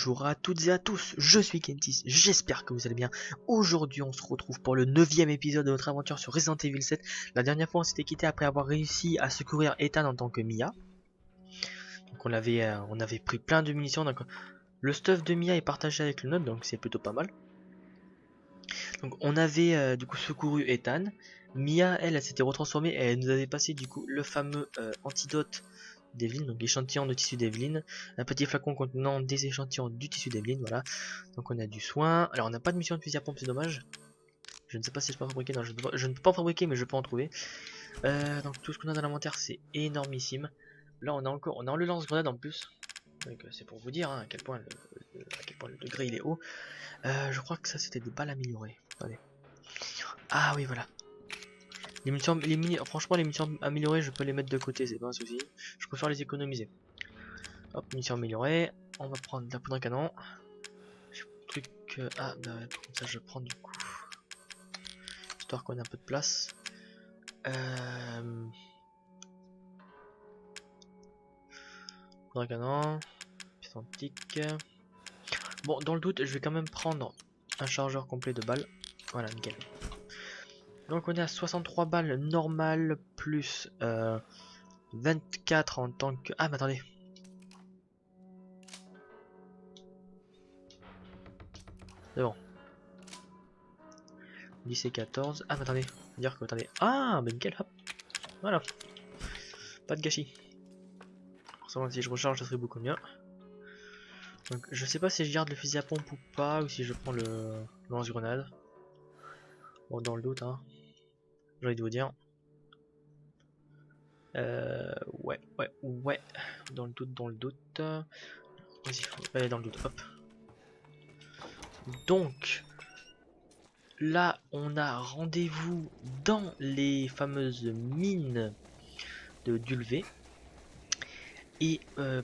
Bonjour à toutes et à tous, je suis Kentis, j'espère que vous allez bien. Aujourd'hui on se retrouve pour le 9e épisode de notre aventure sur Resident Evil 7. La dernière fois on s'était quitté après avoir réussi à secourir Ethan en tant que Mia. Donc on avait pris plein de munitions, donc le stuff de Mia est partagé avec le nôtre, donc c'est plutôt pas mal. Donc on avait du coup secouru Ethan. Mia elle s'était retransformée et elle nous avait passé du coup le fameux antidote d'Evelyn, donc l'échantillon de tissu d'Evelyn, un petit flacon contenant des échantillons du tissu d'Evelyn, voilà. Donc on a du soin. Alors on n'a pas de mission de fusil à pompe, c'est dommage. Je ne sais pas si je peux en fabriquer, non, je ne peux pas en fabriquer, mais je peux en trouver. Donc tout ce qu'on a dans l'inventaire c'est énormissime. Là on a le lance-grenade en plus. Donc c'est pour vous dire hein, à quel point le degré il est haut. Je crois que ça c'était des balles améliorées. Attendez. Ah oui voilà. Franchement les munitions améliorées je peux les mettre de côté, c'est pas un souci. Je préfère les économiser. Hop, munitions améliorées. On va prendre de la poudre à canon. Truc. Ah bah comme ça je prends du coup. Histoire qu'on ait un peu de place. Poudre à canon. Piston optique. Bon, dans le doute, je vais quand même prendre un chargeur complet de balles. Voilà, nickel. Donc on est à 63 balles normales plus 24 en tant que... Ah mais attendez. C'est bon. 10 et 14. Ah mais attendez. Dire que attendez. Ah mais nickel, hop. Voilà. Pas de gâchis. Forcément si je recharge ça serait beaucoup mieux. Donc je sais pas si je garde le fusil à pompe ou pas, ou si je prends le lance-grenade. Bon dans le doute hein. J'ai envie de vous dire. Ouais. Dans le doute. Vas-y, on va aller dans le doute, hop. Donc, là, on a rendez-vous dans les fameuses mines de Dulvé. Et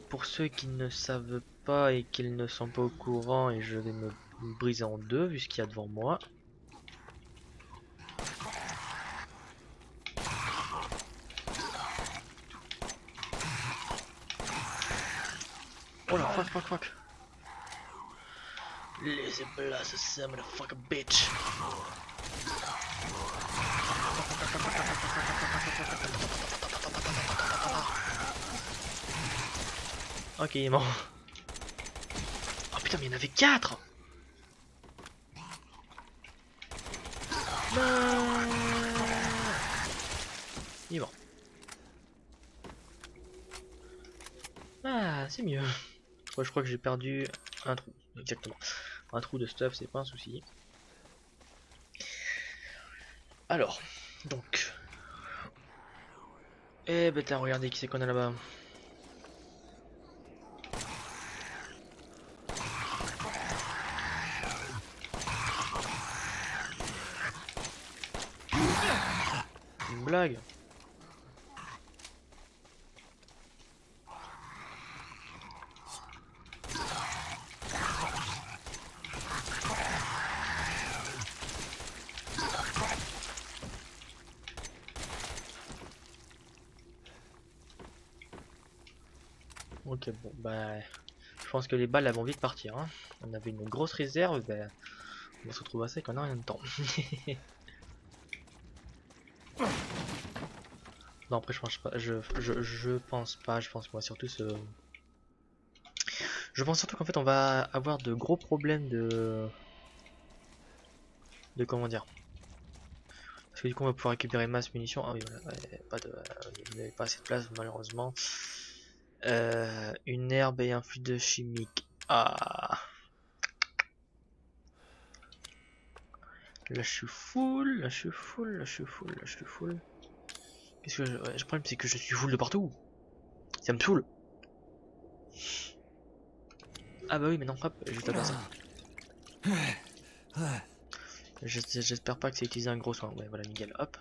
pour ceux qui ne savent pas et qui ne sont pas au courant, et je vais me briser en deux vu ce qu'il y a devant moi. Oh la fuck. Laissez place, ça motherfucker bitch. Ok, il est mort. Oh putain, mais il y en avait 4. Non. Il est mort. Ah, c'est mieux. Ouais, je crois que j'ai perdu un trou. Exactement. Un trou de stuff, c'est pas un souci. Alors, donc. Eh ben, regardez qui c'est qu'on a là-bas. Une blague. Ok, bon, bah. Je pense que les balles elles vont vite partir. Hein. On avait une grosse réserve, bah, on va se retrouver à sec en rien de temps. Non, après, je pense pas. Je pense moi surtout ce. Je pense surtout qu'en fait, on va avoir de gros problèmes de. De comment dire. Parce que du coup, on va pouvoir récupérer masse munitions. Ah oui, voilà, ouais, il n'y avait pas assez de place, malheureusement. Une herbe et un fluide chimique. Ah. Là je suis full. Qu'est-ce que le problème c'est que je suis full de partout. Ça me saoule. Ah bah oui mais non hop, je vais taper ça. J'espère pas que c'est utiliser un gros soin. Ouais voilà nickel, hop.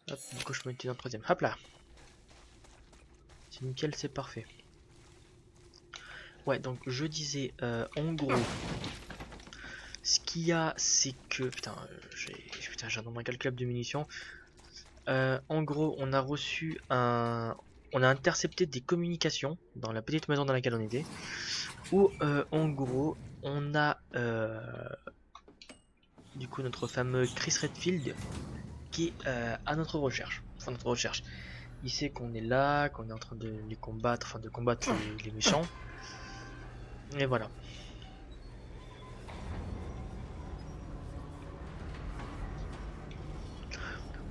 Hop, du coup je peux utiliser un troisième. Hop là. C'est nickel, c'est parfait. Ouais donc je disais en gros. Ce qu'il y a c'est que. Putain j'ai un nombre incalculable de munitions. En gros, on a reçu un on a intercepté des communications dans la petite maison dans laquelle on était, où en gros on a du coup notre fameux Chris Redfield qui est à notre recherche. Enfin notre recherche. Il sait qu'on est là, qu'on est en train de les combattre, enfin de combattre les méchants. Et voilà.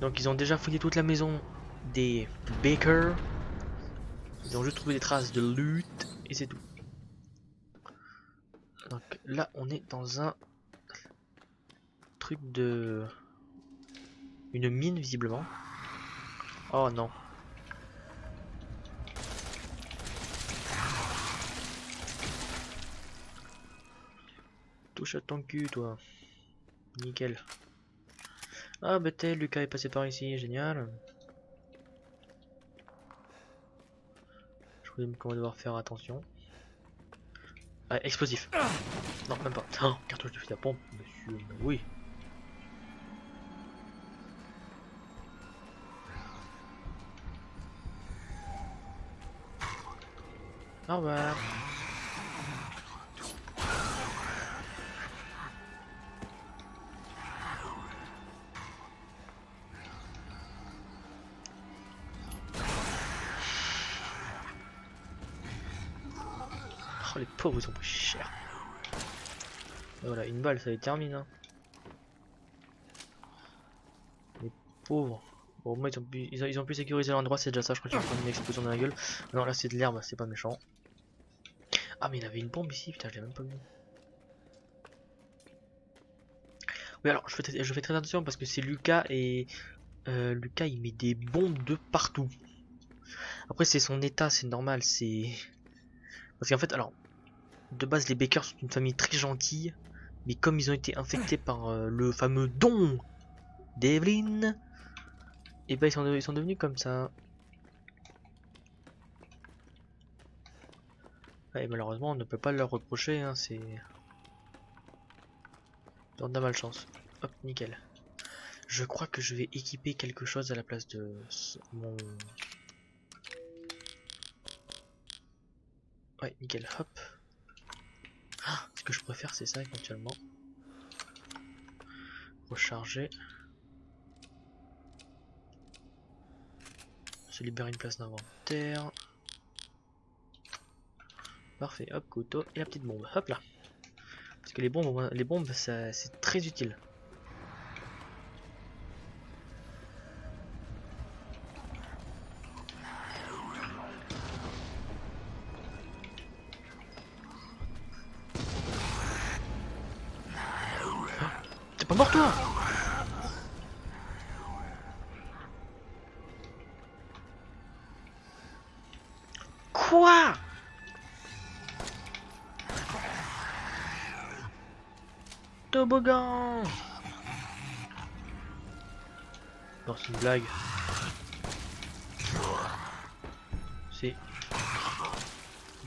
Donc ils ont déjà fouillé toute la maison des Baker. Ils ont juste trouvé des traces de loot et c'est tout. Donc là on est dans un truc de... une mine visiblement. Oh non. Touche à ton cul toi. Nickel. Ah bah t'es, Lucas est passé par ici, génial. Je crois qu'on va devoir faire attention. Ah, explosif. Non, même pas. Oh, cartouche de fusil à pompe, monsieur, oui. Au revoir. Oh, les pauvres, ils ont pris cher. Et voilà, une balle, ça les termine. Hein. Les pauvres. Bon, au moins, ils ont pu sécuriser l'endroit, c'est déjà ça. Je crois qu'ils vont prendre une explosion dans la gueule. Non, là, c'est de l'herbe, c'est pas méchant. Ah, mais il avait une bombe ici, putain, je l'ai même pas vu. Oui, alors, je fais très attention parce que c'est Lucas et... Lucas, il met des bombes de partout. Après, c'est son état, c'est normal, c'est... Parce qu'en fait, alors... De base, les Baker sont une famille très gentille. Mais comme ils ont été infectés par le fameux don d'Evelyn, et ben ils sont devenus comme ça. Et malheureusement, on ne peut pas leur reprocher, hein, c'est... On a malchance. Hop, nickel. Je crois que je vais équiper quelque chose à la place de mon... Ouais, nickel, hop. Ah, ce que je préfère, c'est ça, éventuellement. Recharger. Se libérer une place d'inventaire. Parfait, hop, couteau et la petite bombe. Hop là. Parce que les bombes ça, c'est très utile. T'es pas mort toi? Quoi? Toboggan! Non, c'est une blague. C'est...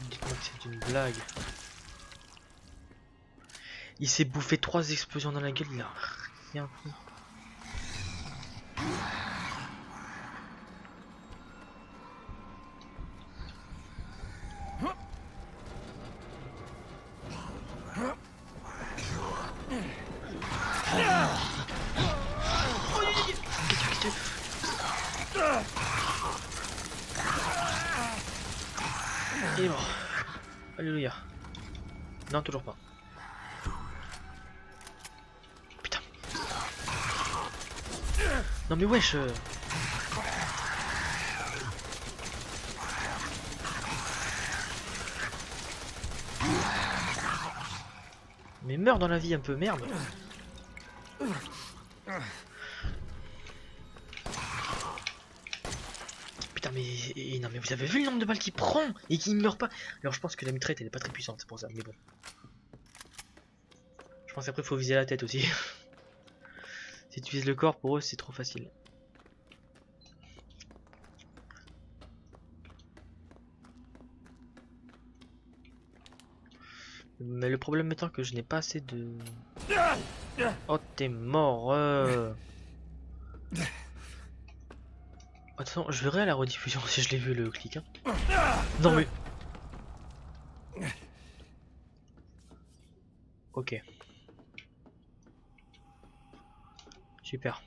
Dites-moi que c'est une blague. Il s'est bouffé 3 explosions dans la gueule, il a rien pris. Il est mort. Alléluia. Non, toujours pas. Putain. Non mais wesh. Mais meurs dans la vie un peu, merde. Putain mais... Non mais vous avez vu le nombre de balles qu'il prend et qu'il ne meurt pas. Alors je pense que la mitraillette elle est pas très puissante, c'est pour ça, mais bon. Je pense qu'après faut viser la tête aussi. Si tu vises le corps, pour eux c'est trop facile. Mais le problème étant que je n'ai pas assez de... Oh t'es mort Attends, je verrai à la rediffusion si je l'ai vu le clic. Hein. Non mais... Ok. Super.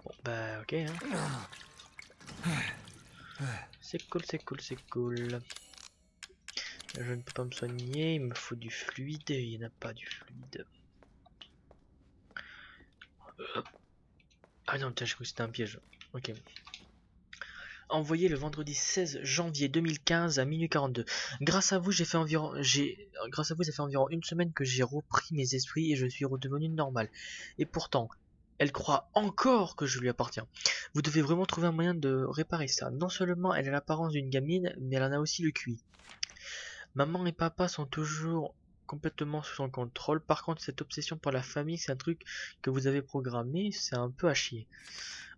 Bon bah ok hein. C'est cool, c'est cool, c'est cool. Je ne peux pas me soigner, il me faut du fluide, il n'y en a pas du fluide. Ah non, tiens, je crois que c'était un piège. Ok. Envoyé le vendredi 16 janvier 2015 à minuit 42. Grâce à vous, grâce à vous, ça fait environ une semaine que j'ai repris mes esprits et je suis redevenu normal. Et pourtant, elle croit encore que je lui appartiens. Vous devez vraiment trouver un moyen de réparer ça. Non seulement elle a l'apparence d'une gamine, mais elle en a aussi le QI. Maman et papa sont toujours complètement sous son contrôle. Par contre, cette obsession pour la famille, c'est un truc que vous avez programmé, c'est un peu à chier.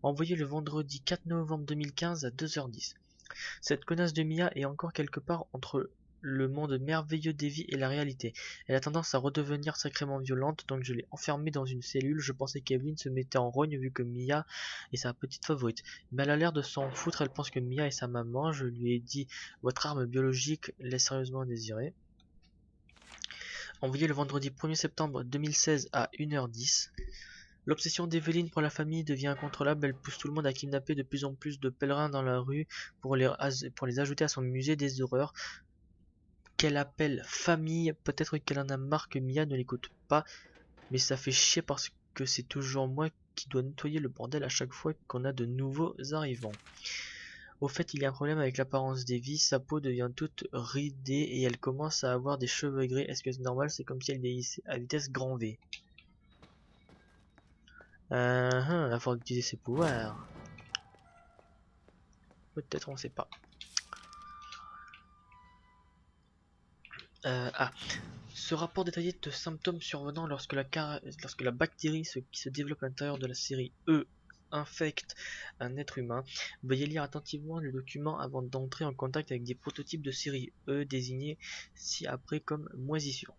Envoyé le vendredi 4 novembre 2015 à 2h10. Cette connasse de Mia est encore quelque part entre le monde merveilleux d'Evie et la réalité. Elle a tendance à redevenir sacrément violente, donc je l'ai enfermée dans une cellule. Je pensais qu'Evelyn se mettait en rogne vu que Mia est sa petite favorite. Mais elle a l'air de s'en foutre, elle pense que Mia est sa maman. Je lui ai dit, votre arme biologique laisse sérieusement à désirer. Envoyé le vendredi 1er septembre 2016 à 1h10. L'obsession d'Evelyn pour la famille devient incontrôlable, elle pousse tout le monde à kidnapper de plus en plus de pèlerins dans la rue pour les ajouter à son musée des horreurs qu'elle appelle famille. Peut-être qu'elle en a marre que Mia ne l'écoute pas, mais ça fait chier parce que c'est toujours moi qui dois nettoyer le bordel à chaque fois qu'on a de nouveaux arrivants. Au fait, il y a un problème avec l'apparence d'Evie, sa peau devient toute ridée et elle commence à avoir des cheveux gris. Est-ce que c'est normal? C'est comme si elle vieillissait à vitesse grand V. À force d'utiliser ses pouvoirs. Peut-être, on sait pas. Ce rapport détaillé de symptômes survenant lorsque la bactérie qui se développe à l'intérieur de la série E infecte un être humain. Veuillez lire attentivement le document avant d'entrer en contact avec des prototypes de série E désignés ci-après comme moisissure.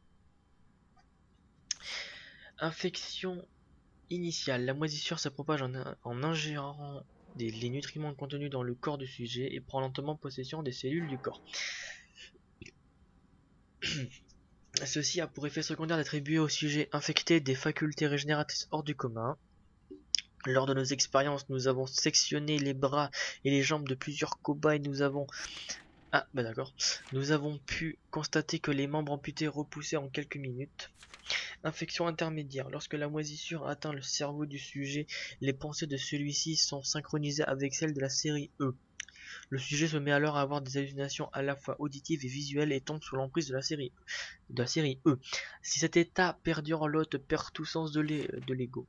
Infection initiale. La moisissure se propage en ingérant les nutriments contenus dans le corps du sujet et prend lentement possession des cellules du corps. Ceci a pour effet secondaire d'attribuer au sujet infecté des facultés régénératrices hors du commun. Lors de nos expériences, nous avons sectionné les bras et les jambes de plusieurs cobayes. Nous avons pu constater que les membres amputés repoussaient en quelques minutes. Infection intermédiaire. Lorsque la moisissure atteint le cerveau du sujet, les pensées de celui-ci sont synchronisées avec celles de la série E. Le sujet se met alors à avoir des hallucinations à la fois auditives et visuelles et tombe sous l'emprise de la série E. Si cet état perdure, l'hôte perd tout sens de l'ego.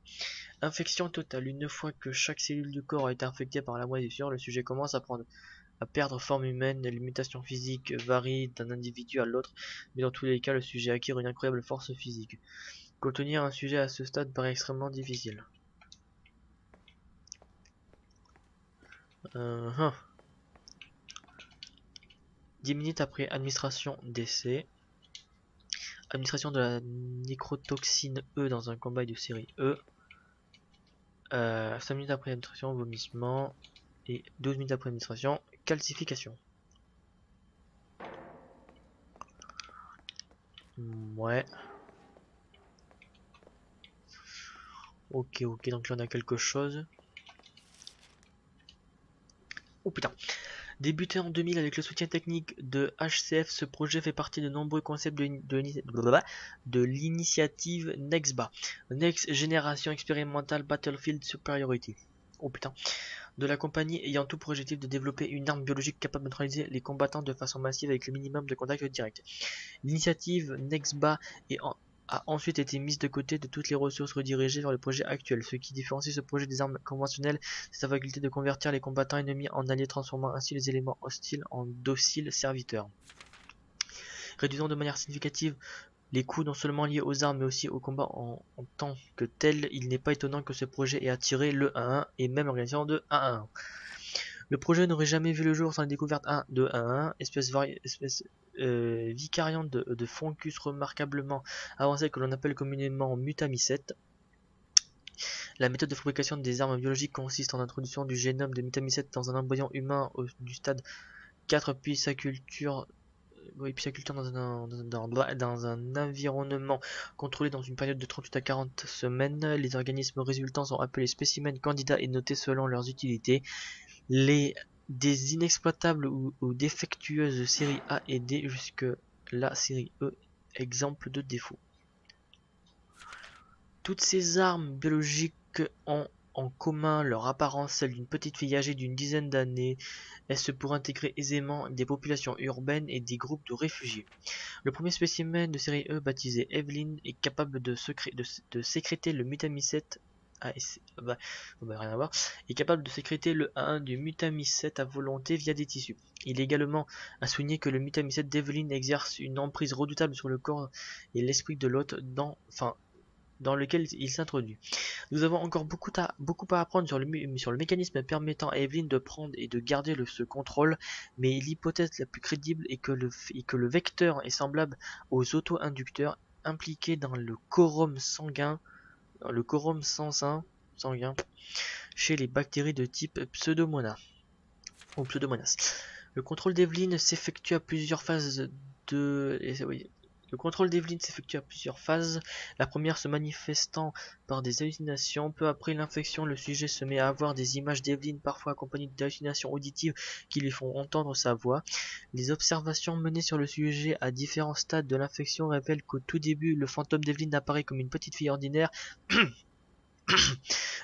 Infection totale. Une fois que chaque cellule du corps a été infectée par la moisissure, le sujet commence à perdre forme humaine. Les mutations physiques varient d'un individu à l'autre, mais dans tous les cas, le sujet acquiert une incroyable force physique. Contenir un sujet à ce stade paraît extrêmement difficile. 10 minutes après administration d'essai. Administration de la nécrotoxine E dans un combat de série E. 5 minutes après administration, vomissement. Et 12 minutes après administration, calcification. Ouais. Ok, donc là on a quelque chose. Oh putain. Débuté en 2000 avec le soutien technique de HCF, ce projet fait partie de nombreux concepts de l'initiative NextBA, Next Generation Experimental Battlefield Superiority. Oh putain. De la compagnie ayant tout pour objectif de développer une arme biologique capable de neutraliser les combattants de façon massive avec le minimum de contact direct. L'initiative NextBA a ensuite été mise de côté de toutes les ressources redirigées vers le projet actuel. Ce qui différencie ce projet des armes conventionnelles, c'est sa faculté de convertir les combattants ennemis en alliés, transformant ainsi les éléments hostiles en dociles serviteurs. Réduisant de manière significative les coûts non seulement liés aux armes mais aussi au combat en tant que tel, il n'est pas étonnant que ce projet ait attiré le 1-1 et même l'organisation de 1-1. Le projet n'aurait jamais vu le jour sans la découverte de 1-1, espèce vicariante de Fungus remarquablement avancée que l'on appelle communément Mutamycète. La méthode de fabrication des armes biologiques consiste en l'introduction du génome de Mutamycète dans un embryon humain du stade 4 puis sa culture dans un environnement contrôlé dans une période de 38 à 40 semaines. Les organismes résultants sont appelés spécimens candidats et notés selon leurs utilités. Des inexploitables ou défectueuses séries A et D jusque la série E, exemple de défaut. Toutes ces armes biologiques ont en commun leur apparence, celle d'une petite fille âgée d'une dizaine d'années. Elles se pourraient intégrer aisément des populations urbaines et des groupes de réfugiés. Le premier spécimen de série E, baptisé Evelyn, est capable de sécréter le mutamycète rien à voir, est capable de sécréter le 1 du mutamycète à volonté via des tissus. Il est également à souligner que le mutamycète d'Evelyn exerce une emprise redoutable sur le corps et l'esprit de l'hôte dans lequel il s'introduit. Nous avons encore beaucoup à apprendre sur le mécanisme permettant à Evelyn de prendre et de garder ce contrôle, mais l'hypothèse la plus crédible est que le vecteur est semblable aux auto-inducteurs impliqués dans le quorum sanguin, sanguin chez les bactéries de type Pseudomonas. Le contrôle d'Evelyn s'effectue à plusieurs phases Le contrôle d'Evelyn s'effectue à plusieurs phases, la première se manifestant par des hallucinations. Peu après l'infection, le sujet se met à avoir des images d'Evelyn, parfois accompagnées d'hallucinations auditives qui lui font entendre sa voix. Les observations menées sur le sujet à différents stades de l'infection révèlent qu'au tout début, le fantôme d'Evelyn apparaît comme une petite fille ordinaire,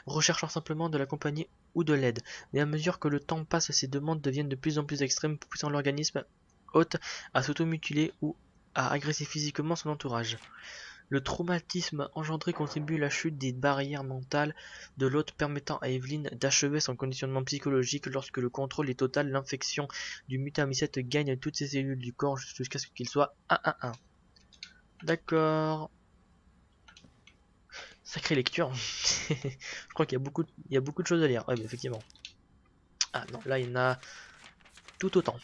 recherchant simplement de la compagnie ou de l'aide. Mais à mesure que le temps passe, ces demandes deviennent de plus en plus extrêmes, poussant l'organisme hôte à s'automutiler ou à agresser physiquement son entourage. Le traumatisme engendré contribue à la chute des barrières mentales de l'hôte, permettant à Evelyn d'achever son conditionnement psychologique. Lorsque le contrôle est total, l'infection du mutamycète gagne toutes ses cellules du corps jusqu'à ce qu'il soit 1-1-1. D'accord. Sacrée lecture. Je crois qu'il y a beaucoup de choses à lire. Ouais, mais effectivement. Ah non, là il y en a tout autant.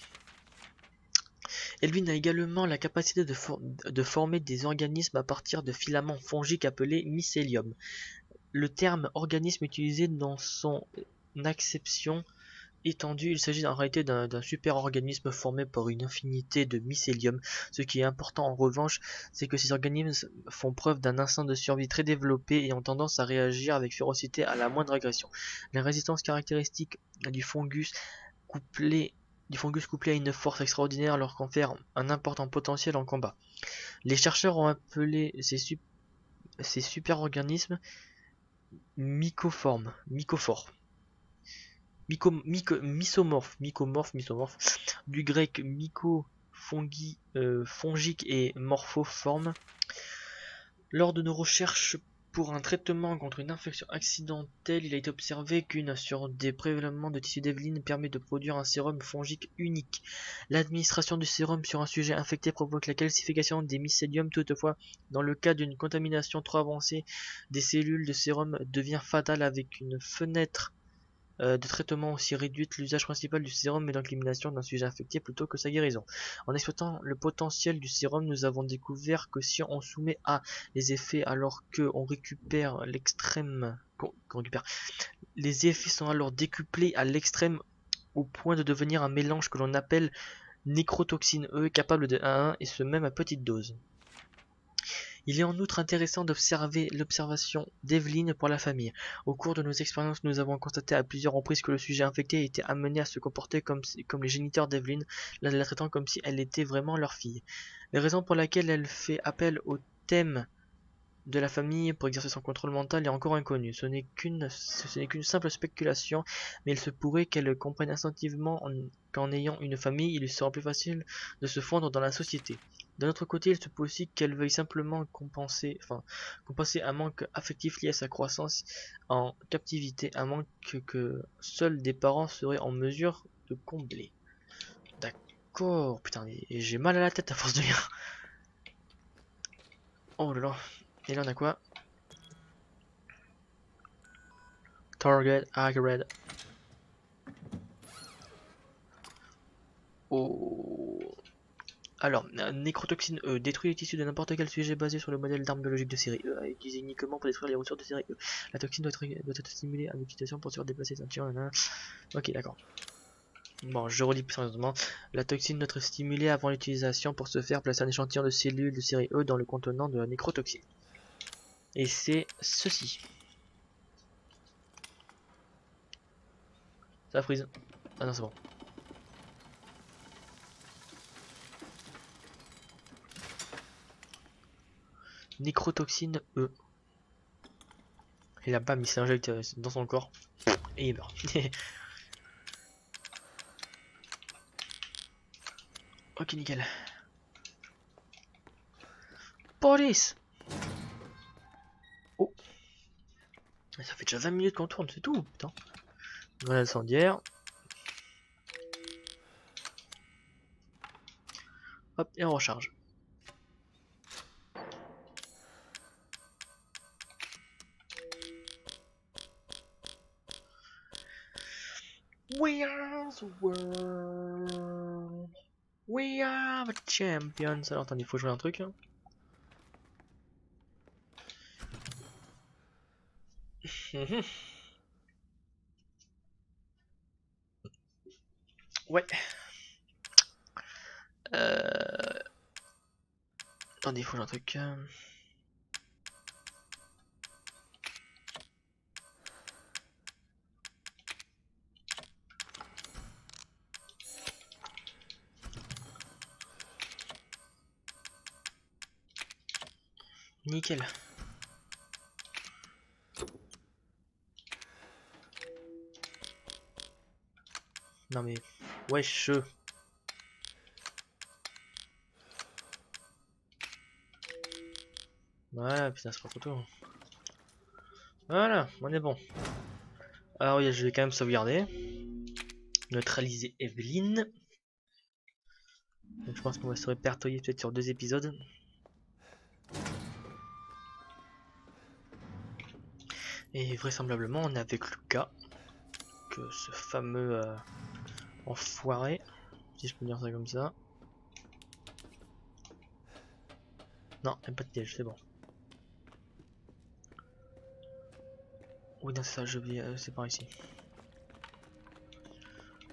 Evelyn a également la capacité de former des organismes à partir de filaments fongiques appelés mycélium. Le terme organisme utilisé dans son acception étendue, il s'agit en réalité d'un super-organisme formé par une infinité de mycélium. Ce qui est important en revanche, c'est que ces organismes font preuve d'un instinct de survie très développé et ont tendance à réagir avec férocité à la moindre agression. La résistance caractéristique du fungus couplée à une force extraordinaire leur confère un important potentiel en combat. Les chercheurs ont appelé ces super-organismes mycophores, mycomorphes, du grec myco, fongique et morphoforme. Lors de nos recherches pour un traitement contre une infection accidentelle, il a été observé qu'une sur des prélèvements de tissu d'Evelyn permet de produire un sérum fongique unique. L'administration du sérum sur un sujet infecté provoque la calcification des mycéliums. Toutefois, dans le cas d'une contamination trop avancée, des cellules de sérum devient fatale avec une fenêtre de traitement aussi réduite. L'usage principal du sérum est donc l'élimination d'un sujet infecté plutôt que sa guérison. En exploitant le potentiel du sérum, nous avons découvert que si on soumet à les effets alors qu'on récupère les effets sont alors décuplés à l'extrême au point de devenir un mélange que l'on appelle nécrotoxine E, capable de 1-1 et ce même à petite dose. Il est en outre intéressant d'observer l'observation d'Evelyn pour la famille. Au cours de nos expériences, nous avons constaté à plusieurs reprises que le sujet infecté était amené à se comporter comme les géniteurs d'Evelyn, la traitant comme si elle était vraiment leur fille. Les raisons pour lesquelles elle fait appel au thème de la famille pour exercer son contrôle mental est encore inconnue. Ce n'est qu'une simple spéculation, mais il se pourrait qu'elle comprenne instinctivement qu'en ayant une famille, il lui sera plus facile de se fondre dans la société. D'un autre côté, il se peut aussi qu'elle veuille simplement compenser un manque affectif lié à sa croissance en captivité, un manque que seuls des parents seraient en mesure de combler. D'accord, putain, j'ai mal à la tête à force de lire. Oh là là. Et là on a quoi? Target accurate. Oh. Alors, nécrotoxine E détruit les tissus de n'importe quel sujet basé sur le modèle d'arme biologique de série E, utilisé uniquement pour détruire les ressources de série E. La toxine doit être stimulée à l'utilisation pour se déplacer ceintures. Ok, d'accord. Bon, je relis plus sérieusement. La toxine doit être stimulée avant l'utilisation pour se faire placer un échantillon de cellules de série E dans le contenant de la nécrotoxine. Et c'est ceci. Ça frise. Ah non, c'est bon. Nécrotoxine E. Et là, bam, il s'injecte dans son corps. Et il meurt. Ok, nickel. Police. Oh. Ça fait déjà 20 minutes qu'on tourne, c'est tout, putain. Grenade incendiaire. Hop, et on recharge. We are the world. We are the champions. Alors attendez, il faut jouer un truc. Hein. Ouais. Attendez, il faut jouer un truc. Nickel. Non mais... Wesh. Voilà, putain, c'est pas trop tôt. Voilà, on est bon. Alors oui, je vais quand même sauvegarder. Neutraliser Evelyn. Donc je pense qu'on va se répertorier peut-être sur 2 épisodes. Et vraisemblablement on est avec Lucas. Que ce fameux enfoiré. Si je peux dire ça comme ça. Non, même pas de piège, c'est bon. Oui, non, c'est ça, c'est par ici.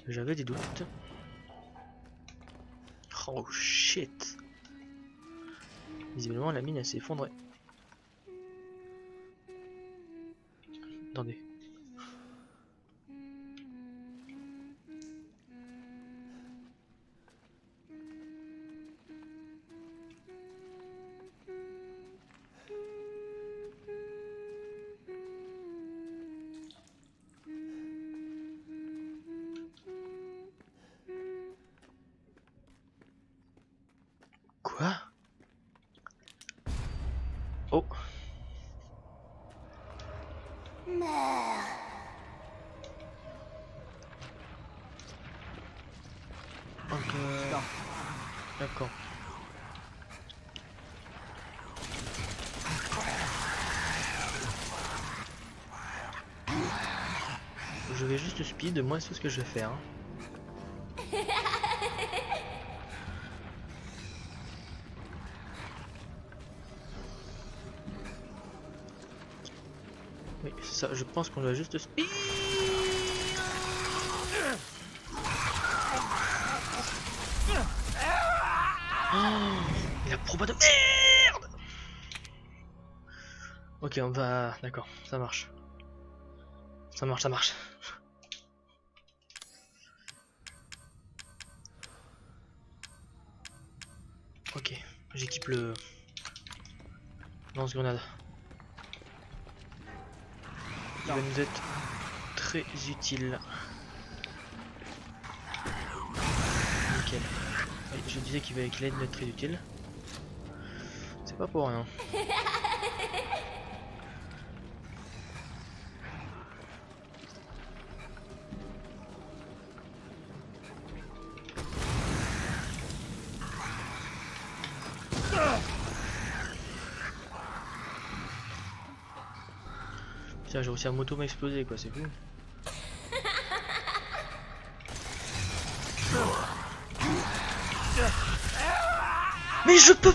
J'avais des doutes. Oh shit. Visiblement la mine elle s'est effondrée. Attendez. Quoi? Oh. Ok. D'accord. Je vais juste speed, moi c'est ce que je vais faire. Hein. Oui, c'est ça, je pense qu'on doit juste speed. Oh, il a proba de merde. Ok, on va... D'accord, ça marche. Ça marche, ça marche. Ok, j'équipe le... lance-grenade. Il va nous être très utile. Nickel. Oui, je disais qu'il allait être très utile. C'est pas pour rien. Putain, j'ai réussi à m'auto-m'exploser quoi, c'est fou. Mais je peux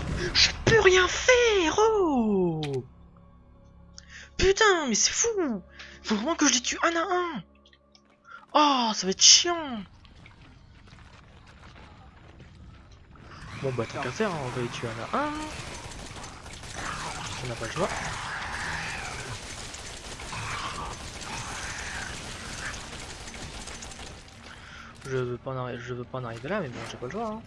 rien faire. Oh putain, mais c'est fou. Faut vraiment que je les tue un à un. Oh, ça va être chiant. Bon bah tant qu'à faire, hein, on va les tuer un à un. On n'a pas le choix. Je veux pas en arriver là, mais bon, j'ai pas le choix. Hein.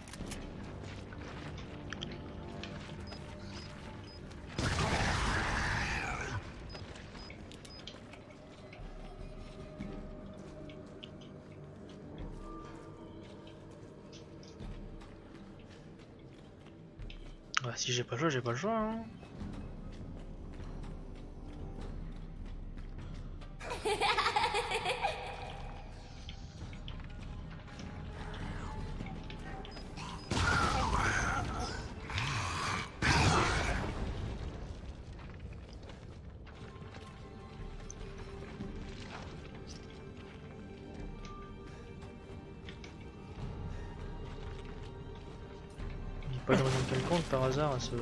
Ouais, si j'ai pas le choix, j'ai pas le choix. Hein. Il n'y a pas de raison quelconque par hasard à ce.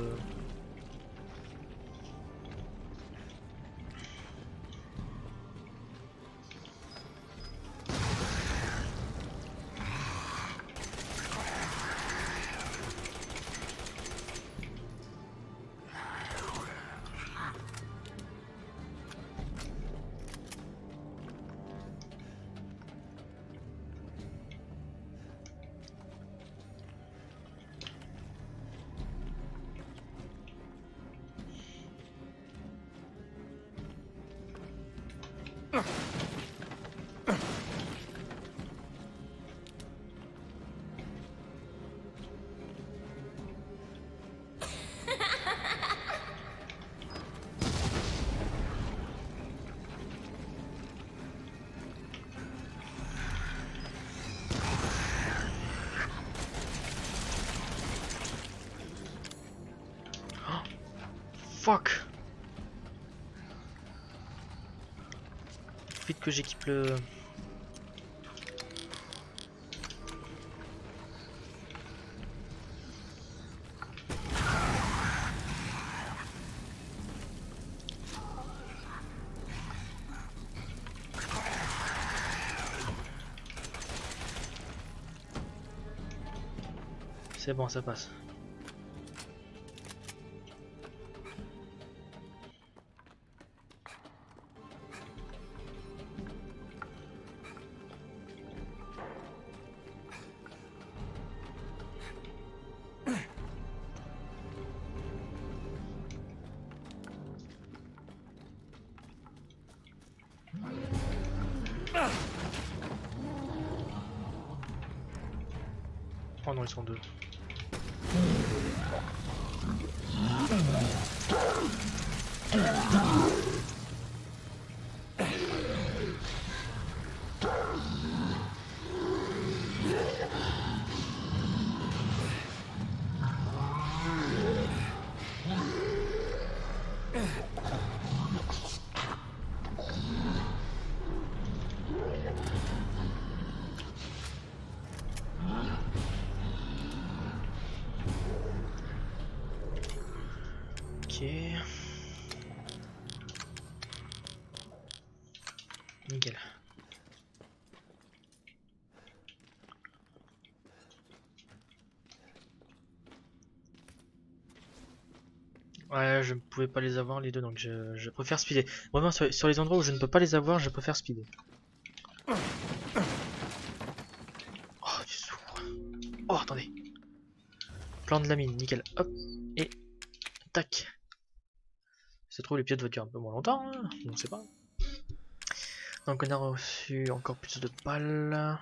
Fuck. Vite que j'équipe le. C'est bon, ça passe. Oh non, ils sont deux. Ok. Nickel. Ouais, je ne pouvais pas les avoir les deux, donc je préfère speeder. Vraiment, sur les endroits où je ne peux pas les avoir, je préfère speeder. Oh, tu souffres. Oh, attendez. Plan de la mine, nickel. Hop, et tac. Ça se trouve, les pièces doivent durer un peu moins longtemps, hein, on ne sait pas. Donc on a reçu encore plus de balles.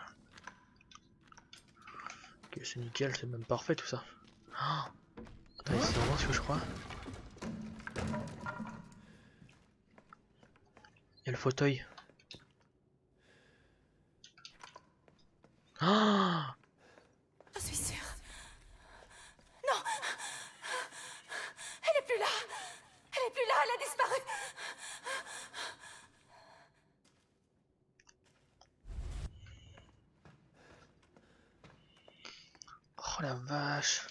Ok, c'est nickel, c'est même parfait tout ça. Oh, attendez, c'est vraiment ce que je crois. Il y a le fauteuil. Oh, Je suis sûre. Non. Elle est plus là. Elle est plus là, elle a disparu. oh la vache.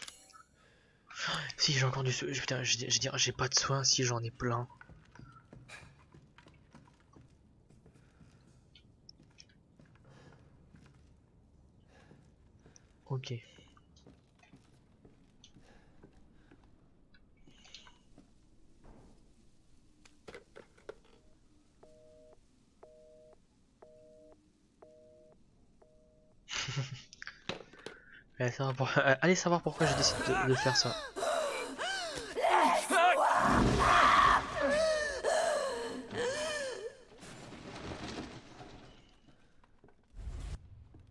Si j'ai encore du soin. Putain, j'ai pas de soin si j'en ai plein. Ok. Allez savoir pourquoi j'ai décidé de faire ça.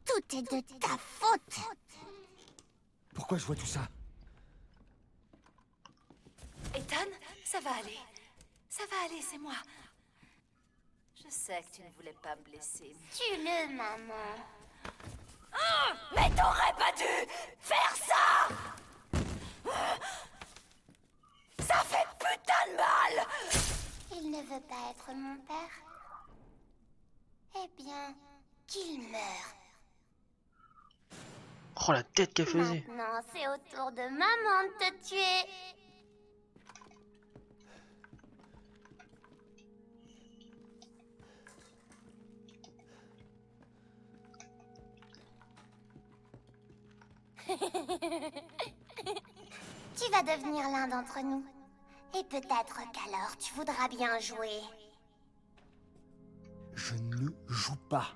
Tout est de ta faute. Pourquoi je vois tout ça? Ethan, ça va aller. Ça va aller, c'est moi. Je sais que tu ne voulais pas me blesser. Tue-le, maman. Mais t'aurais pas dû faire ça! Ça fait putain de mal! Il ne veut pas être mon père. Eh bien, qu'il meure. Oh la tête qu'elle faisait. Maintenant, c'est au tour de maman de te tuer. Tu vas devenir l'un d'entre nous. Et peut-être qu'alors tu voudras bien jouer. Je ne joue pas.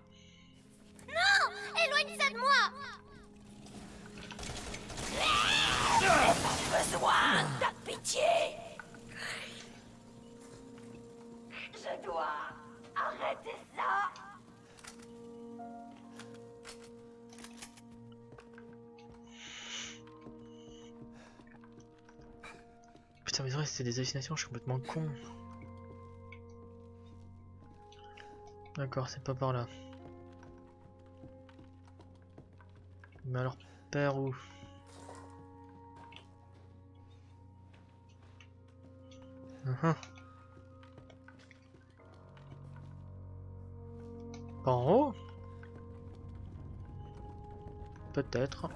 Éloigne ça de moi! Besoin de pitié! Je dois arrêter ça! Putain mais c'est vrai c'était des hallucinations, je suis complètement con. D'accord, c'est pas par là. Mais alors père où? Pas en haut? Peut-être.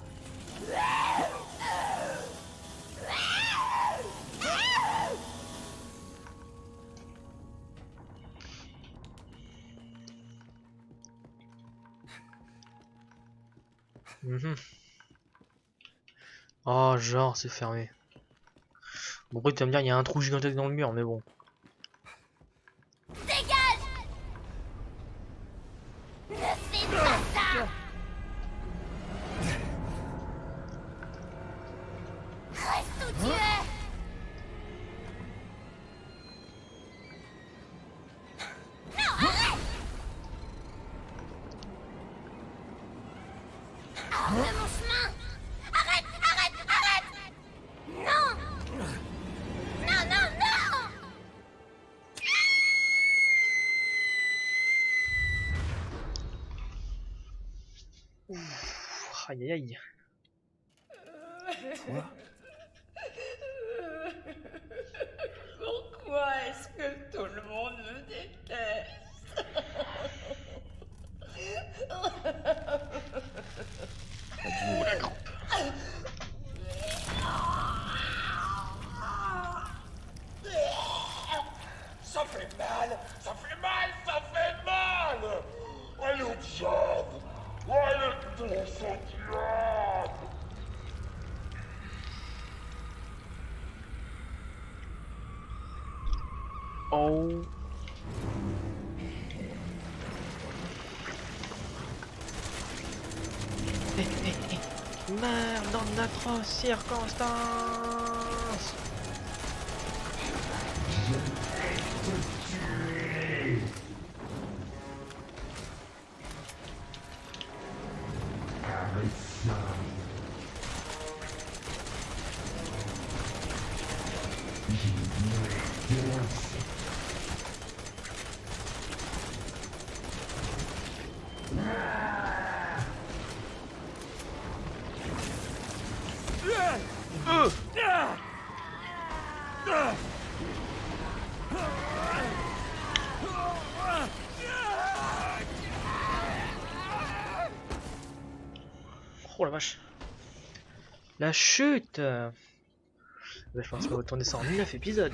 Oh genre c'est fermé. Bon après tu vas me dire il y a un trou gigantesque dans le mur mais bon. Dégage! Ne fais pas ça! Reste où tu es! Non, arrête! Hors de mon chemin! Arrête! Arrête! Arrête! Non! Non, non, non! Aïe aïe aïe. Toi? Pourquoi est-ce que tout le monde me déteste? Ça fait mal, ça fait mal, ça fait mal. Allez au diable. Allez dans son diable. Oh. Meurs dans d'atroces circonstances. Oh la vache. La chute. Je pense qu'on va tourner ça en 9 épisodes.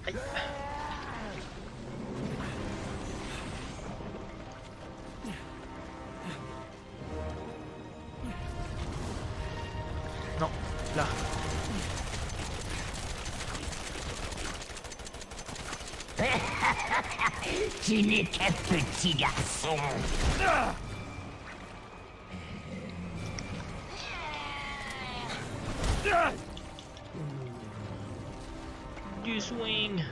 Aïe. Non, là. Tu n'es qu'un petit garçon. Du swing.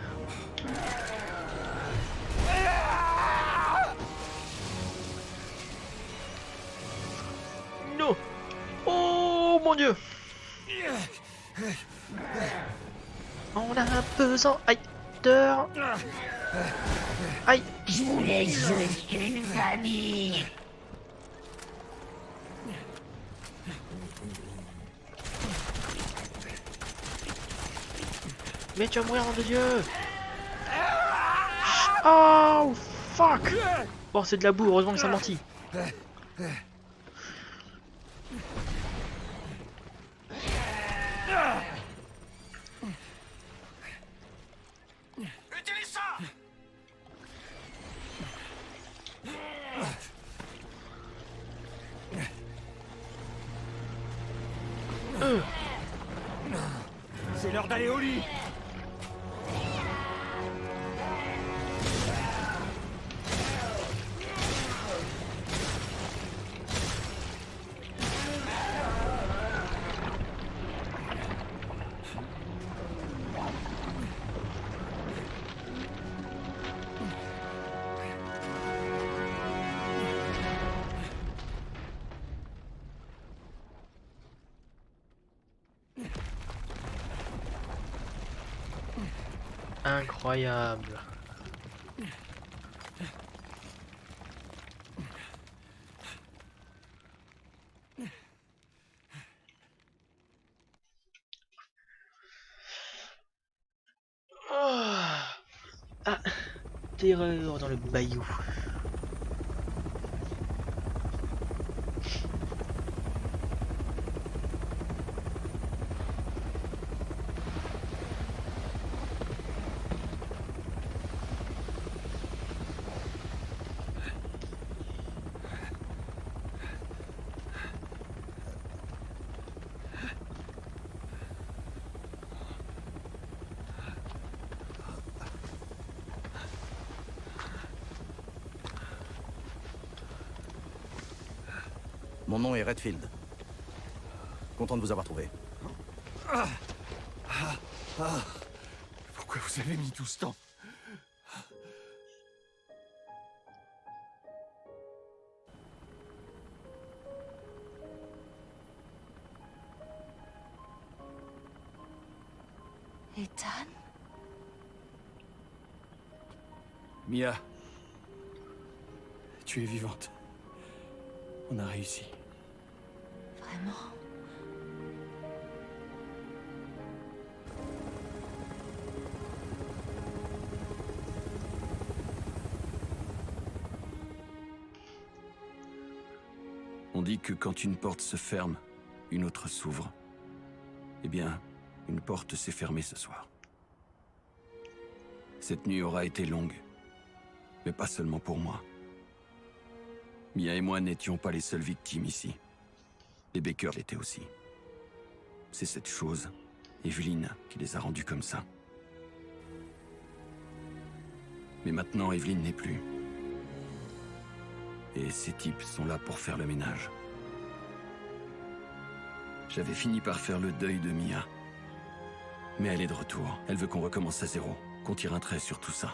Non. Oh mon dieu. On a un pesant. Aïe. Dehors. Aïe. Je voulais juste une famille. Mais tu vas mourir, nom de Dieu. Oh fuck. Bon, c'est de la boue, heureusement que ça mentit. Utilise ça! C'est l'heure d'aller au lit. Incroyable. Ah, terreur dans le bayou. Mon nom est Redfield. Content de vous avoir trouvé. Pourquoi vous avez mis tout ce temps? Ethan? Mia, tu es vivante. On a réussi. Vraiment? On dit que quand une porte se ferme, une autre s'ouvre. Eh bien, une porte s'est fermée ce soir. Cette nuit aura été longue, mais pas seulement pour moi. Mia et moi n'étions pas les seules victimes ici. Les Baker l'étaient aussi. C'est cette chose, Evelyn, qui les a rendus comme ça. Mais maintenant, Evelyn n'est plus. Et ces types sont là pour faire le ménage. J'avais fini par faire le deuil de Mia. Mais elle est de retour. Elle veut qu'on recommence à zéro, qu'on tire un trait sur tout ça.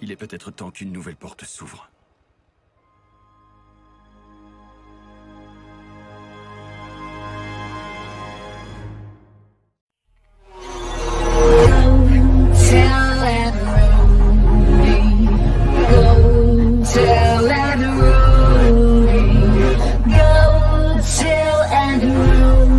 Il est peut-être temps qu'une nouvelle porte s'ouvre. Tell and Rudy. Go tell and Rudy.